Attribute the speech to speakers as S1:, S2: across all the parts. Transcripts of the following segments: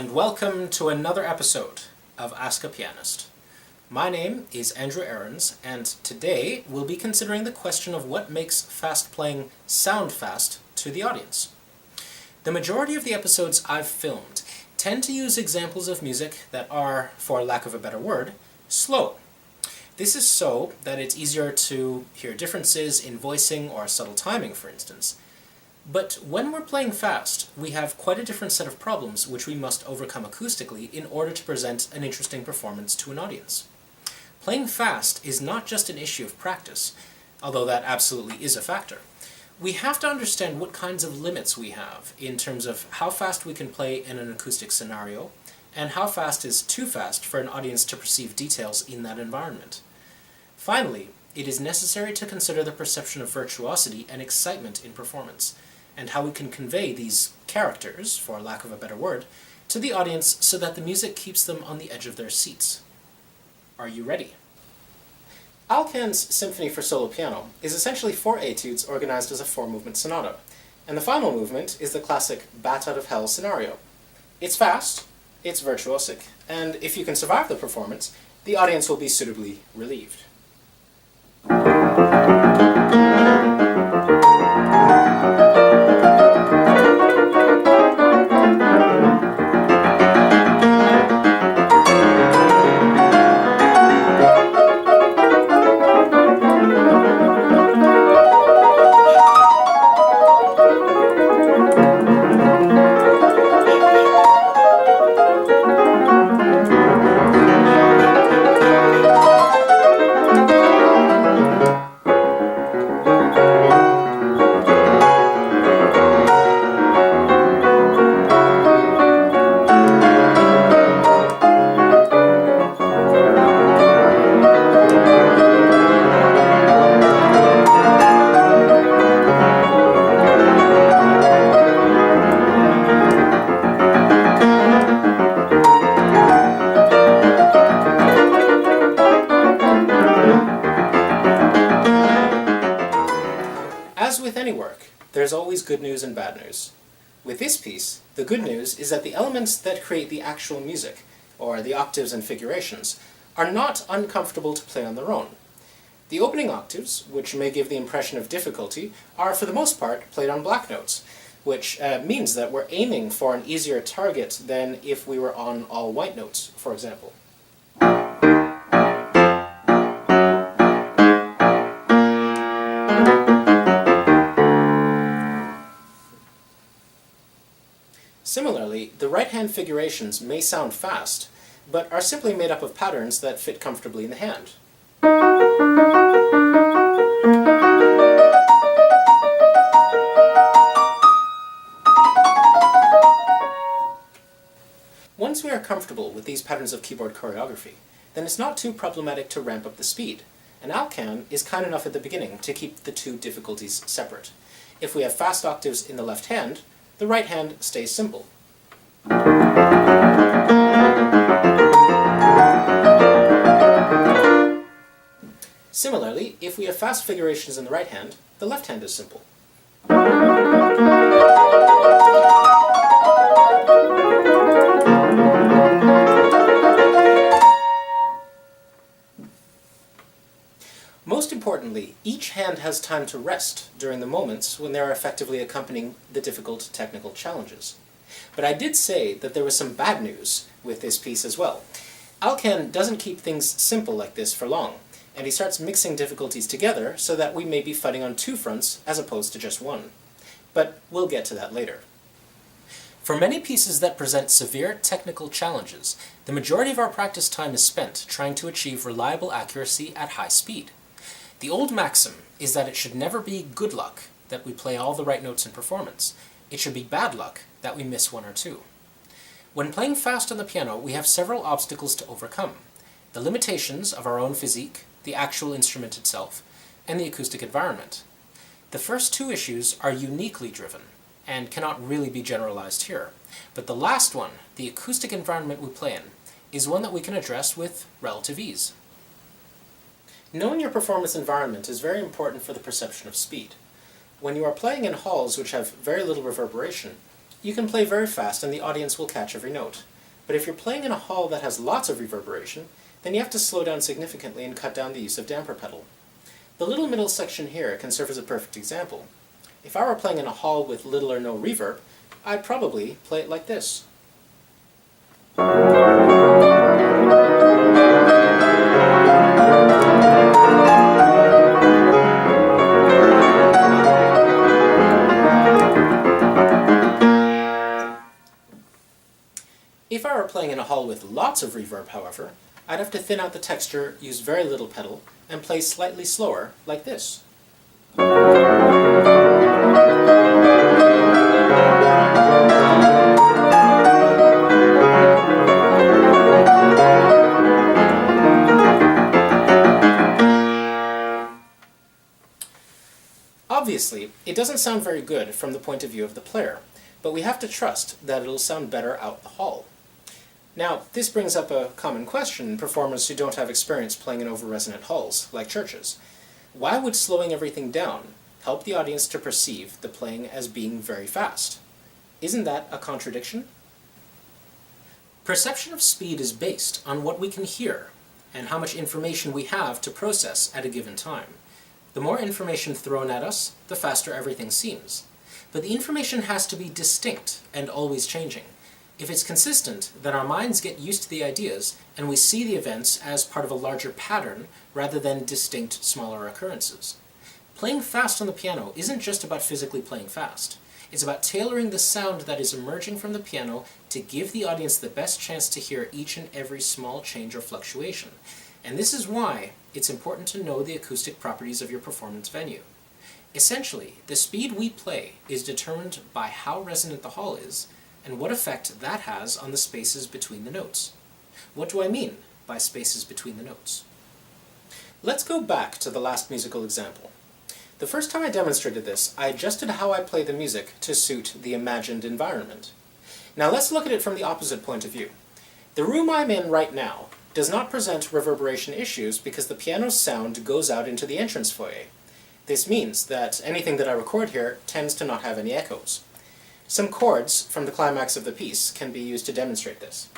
S1: and welcome to another episode of Ask a Pianist. My name is Andrew Aarons, and today we'll be considering the question of what makes fast playing sound fast to the audience. The majority of the episodes I've filmed tend to use examples of music that are, for lack of a better word, slow. This is so that it's easier to hear differences in voicing or subtle timing, for instance. But when we're playing fast, we have quite a different set of problems which we must overcome acoustically in order to present an interesting performance to an audience. Playing fast is not just an issue of practice, although that absolutely is a factor. We have to understand what kinds of limits we have in terms of how fast we can play in an acoustic scenario, and how fast is too fast for an audience to perceive details in that environment. Finally, it is necessary to consider the perception of virtuosity and excitement in performance, and how we can convey these characters, for lack of a better word, to the audience so that the music keeps them on the edge of their seats. Are you ready? Alkan's Symphony for solo piano is essentially 4 etudes organized as a 4-movement sonata, and the final movement is the classic bat out of hell scenario. It's fast, it's virtuosic, and if you can survive the performance, the audience will be suitably relieved. As with any work, there's always good news and bad news. With this piece, the good news is that the elements that create the actual music, or the octaves and figurations, are not uncomfortable to play on their own. The opening octaves, which may give the impression of difficulty, are for the most part played on black notes, which means that we're aiming for an easier target than if we were on all white notes, for example. Similarly, the right-hand figurations may sound fast, but are simply made up of patterns that fit comfortably in the hand. Once we are comfortable with these patterns of keyboard choreography, then it's not too problematic to ramp up the speed, and Alkan is kind enough at the beginning to keep the two difficulties separate. If we have fast octaves in the left hand, the right hand stays simple. Similarly, if we have fast figurations in the right hand, the left hand is simple. Most importantly, each hand has time to rest during the moments when they are effectively accompanying the difficult technical challenges. But I did say that there was some bad news with this piece as well. Alkan doesn't keep things simple like this for long, and he starts mixing difficulties together so that we may be fighting on two fronts as opposed to just one. But we'll get to that later. For many pieces that present severe technical challenges, the majority of our practice time is spent trying to achieve reliable accuracy at high speed. The old maxim is that it should never be good luck that we play all the right notes in performance. It should be bad luck that we miss one or two. When playing fast on the piano, we have several obstacles to overcome: the limitations of our own physique, the actual instrument itself, and the acoustic environment. The first two issues are uniquely driven, and cannot really be generalized here. But the last one, the acoustic environment we play in, is one that we can address with relative ease. Knowing your performance environment is very important for the perception of speed. When you are playing in halls which have very little reverberation, you can play very fast and the audience will catch every note. But if you're playing in a hall that has lots of reverberation, then you have to slow down significantly and cut down the use of damper pedal. The little middle section here can serve as a perfect example. If I were playing in a hall with little or no reverb, I'd probably play it like this. If I were playing in a hall with lots of reverb, however, I'd have to thin out the texture, use very little pedal, and play slightly slower, like this. Obviously, it doesn't sound very good from the point of view of the player, but we have to trust that it'll sound better out the hall. Now, this brings up a common question in performers who don't have experience playing in over-resonant halls, like churches. Why would slowing everything down help the audience to perceive the playing as being very fast? Isn't that a contradiction? Perception of speed is based on what we can hear and how much information we have to process at a given time. The more information thrown at us, the faster everything seems. But the information has to be distinct and always changing. If it's consistent, then our minds get used to the ideas and we see the events as part of a larger pattern rather than distinct, smaller occurrences. Playing fast on the piano isn't just about physically playing fast. It's about tailoring the sound that is emerging from the piano to give the audience the best chance to hear each and every small change or fluctuation. And this is why it's important to know the acoustic properties of your performance venue. Essentially, the speed we play is determined by how resonant the hall is and what effect that has on the spaces between the notes. What do I mean by spaces between the notes? Let's go back to the last musical example. The first time I demonstrated this, I adjusted how I play the music to suit the imagined environment. Now let's look at it from the opposite point of view. The room I'm in right now does not present reverberation issues because the piano's sound goes out into the entrance foyer. This means that anything that I record here tends to not have any echoes. Some chords from the climax of the piece can be used to demonstrate this.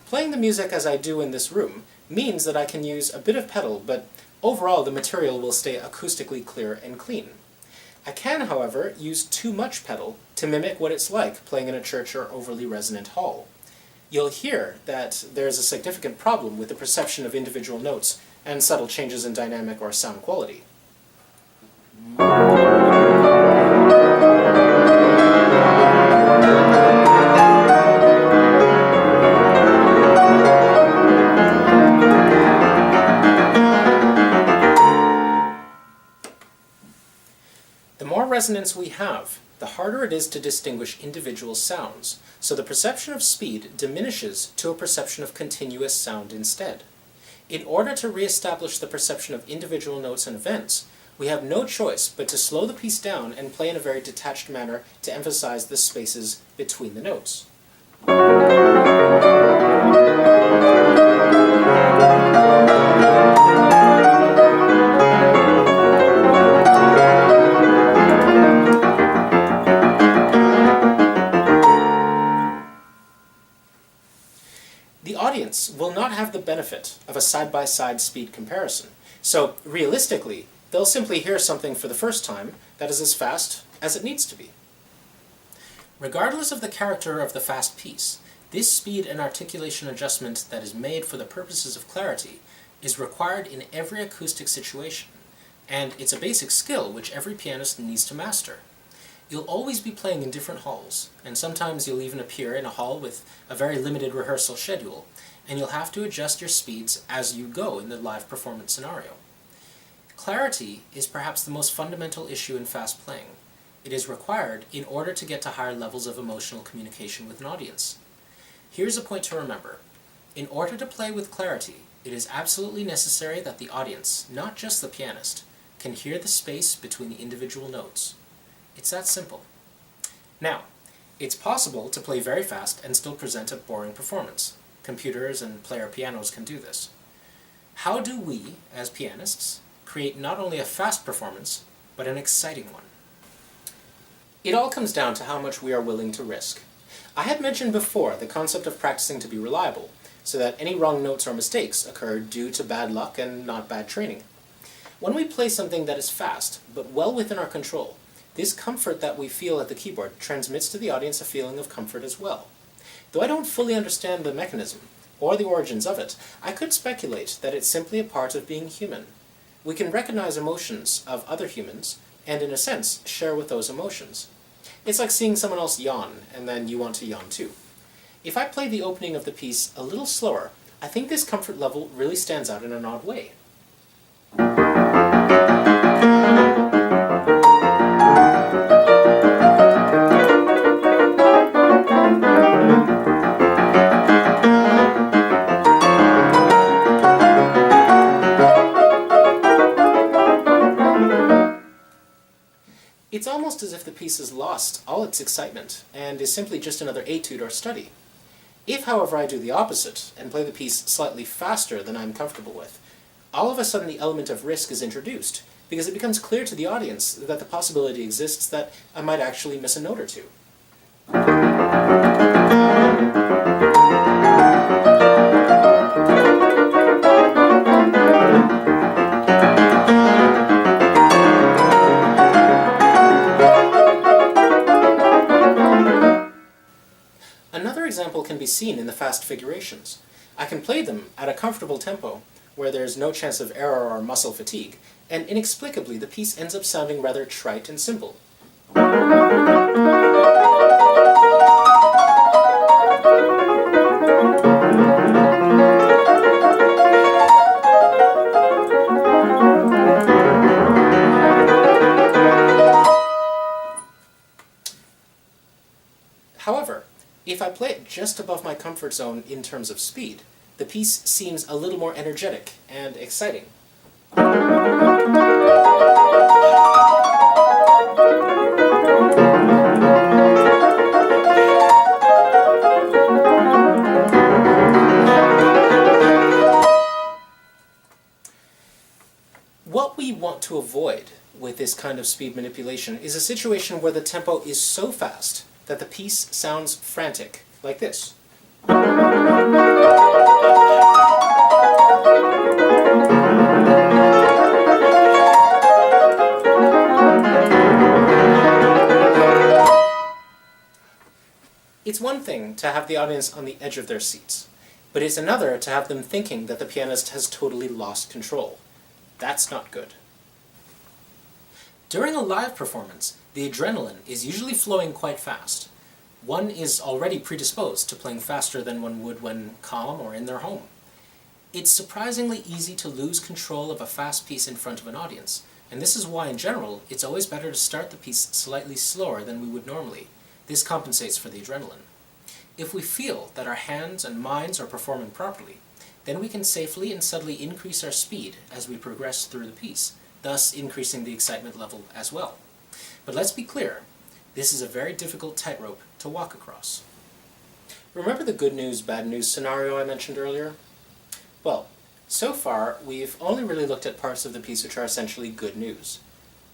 S1: Playing the music as I do in this room means that I can use a bit of pedal, but overall the material will stay acoustically clear and clean. I can, however, use too much pedal to mimic what it's like playing in a church or overly resonant hall. You'll hear that there's a significant problem with the perception of individual notes and subtle changes in dynamic or sound quality. The more resonance we have, the harder it is to distinguish individual sounds, so the perception of speed diminishes to a perception of continuous sound instead. In order to re-establish the perception of individual notes and events, we have no choice but to slow the piece down and play in a very detached manner to emphasize the spaces between the notes. The audience will not have the benefit of a side-by-side speed comparison, so realistically, they'll simply hear something for the first time that is as fast as it needs to be. Regardless of the character of the fast piece, this speed and articulation adjustment that is made for the purposes of clarity is required in every acoustic situation, and it's a basic skill which every pianist needs to master. You'll always be playing in different halls, and sometimes you'll even appear in a hall with a very limited rehearsal schedule, and you'll have to adjust your speeds as you go in the live performance scenario. Clarity is perhaps the most fundamental issue in fast playing. It is required in order to get to higher levels of emotional communication with an audience. Here's a point to remember. In order to play with clarity, it is absolutely necessary that the audience, not just the pianist, can hear the space between the individual notes. It's that simple. Now, it's possible to play very fast and still present a boring performance. Computers and player pianos can do this. How do we, as pianists, create not only a fast performance, but an exciting one. It all comes down to how much we are willing to risk. I had mentioned before the concept of practicing to be reliable, so that any wrong notes or mistakes occur due to bad luck and not bad training. When we play something that is fast, but well within our control, this comfort that we feel at the keyboard transmits to the audience a feeling of comfort as well. Though I don't fully understand the mechanism, or the origins of it, I could speculate that it's simply a part of being human. We can recognize emotions of other humans, and in a sense, share with those emotions. It's like seeing someone else yawn, and then you want to yawn too. If I play the opening of the piece a little slower, I think this comfort level really stands out in an odd way. It's almost as if the piece has lost all its excitement, and is simply just another etude or study. If, however, I do the opposite, and play the piece slightly faster than I'm comfortable with, all of a sudden the element of risk is introduced, because it becomes clear to the audience that the possibility exists that I might actually miss a note or two. Another example can be seen in the fast figurations. I can play them at a comfortable tempo, where there's no chance of error or muscle fatigue, and inexplicably the piece ends up sounding rather trite and simple. However, if I play it just above my comfort zone in terms of speed, the piece seems a little more energetic and exciting. What we want to avoid with this kind of speed manipulation is a situation where the tempo is so fast that the piece sounds frantic, like this. It's one thing to have the audience on the edge of their seats, but it's another to have them thinking that the pianist has totally lost control. That's not good. During a live performance, the adrenaline is usually flowing quite fast. One is already predisposed to playing faster than one would when calm or in their home. It's surprisingly easy to lose control of a fast piece in front of an audience, and this is why, in general, it's always better to start the piece slightly slower than we would normally. This compensates for the adrenaline. If we feel that our hands and minds are performing properly, then we can safely and subtly increase our speed as we progress through the piece, thus increasing the excitement level as well. But let's be clear, this is a very difficult tightrope to walk across. Remember the good news, bad news scenario I mentioned earlier? Well, so far we've only really looked at parts of the piece which are essentially good news.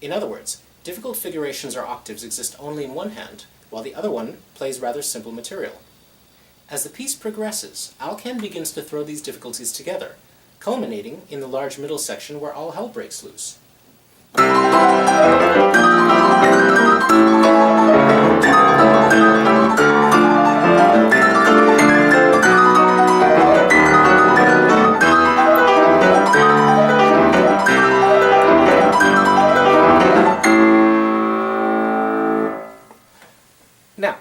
S1: In other words, difficult figurations or octaves exist only in one hand, while the other one plays rather simple material. As the piece progresses, Alkan begins to throw these difficulties together, culminating in the large middle section where all hell breaks loose. Now,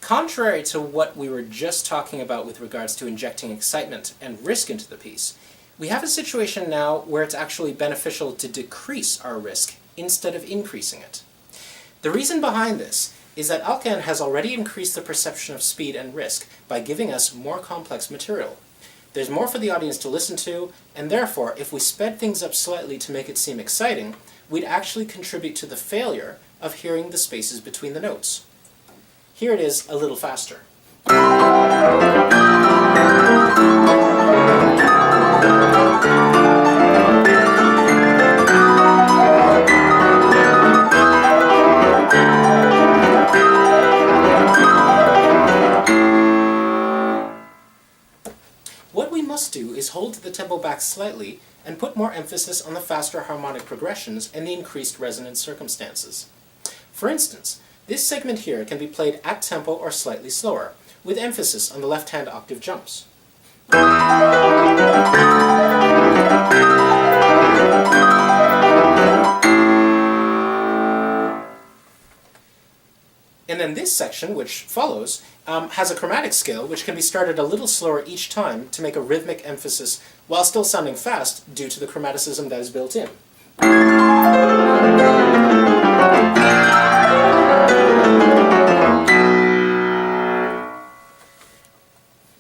S1: contrary to what we were just talking about with regards to injecting excitement and risk into the piece, we have a situation now where it's actually beneficial to decrease our risk instead of increasing it. The reason behind this is that Alkan has already increased the perception of speed and risk by giving us more complex material. There's more for the audience to listen to, and therefore, if we sped things up slightly to make it seem exciting, we'd actually contribute to the failure of hearing the spaces between the notes. Here it is a little faster. what we must do is hold the tempo back slightly and put more emphasis on the faster harmonic progressions and the increased resonance circumstances. For instance, this segment here can be played at tempo or slightly slower, with emphasis on the left-hand octave jumps. And then this section, which follows, has a chromatic scale which can be started a little slower each time to make a rhythmic emphasis while still sounding fast due to the chromaticism that is built in.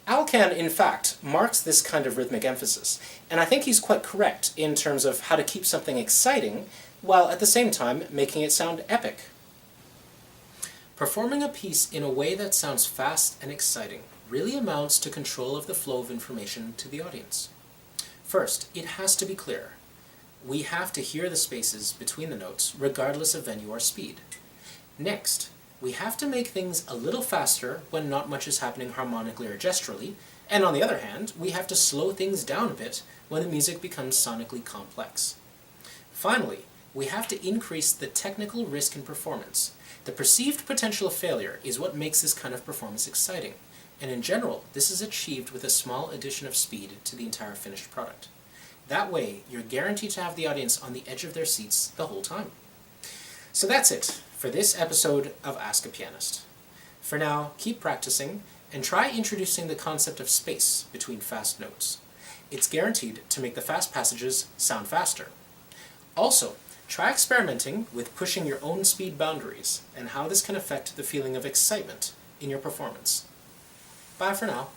S1: Alkan, in fact, marks this kind of rhythmic emphasis, and I think he's quite correct in terms of how to keep something exciting while at the same time making it sound epic. Performing a piece in a way that sounds fast and exciting really amounts to control of the flow of information to the audience. First, it has to be clear. We have to hear the spaces between the notes, regardless of venue or speed. Next, we have to make things a little faster when not much is happening harmonically or gesturally, and on the other hand, we have to slow things down a bit when the music becomes sonically complex. Finally, we have to increase the technical risk in performance. The perceived potential of failure is what makes this kind of performance exciting, and in general, this is achieved with a small addition of speed to the entire finished product. That way, you're guaranteed to have the audience on the edge of their seats the whole time. So that's it for this episode of Ask a Pianist. For now, keep practicing, and try introducing the concept of space between fast notes. It's guaranteed to make the fast passages sound faster. Also, try experimenting with pushing your own speed boundaries and how this can affect the feeling of excitement in your performance. Bye for now.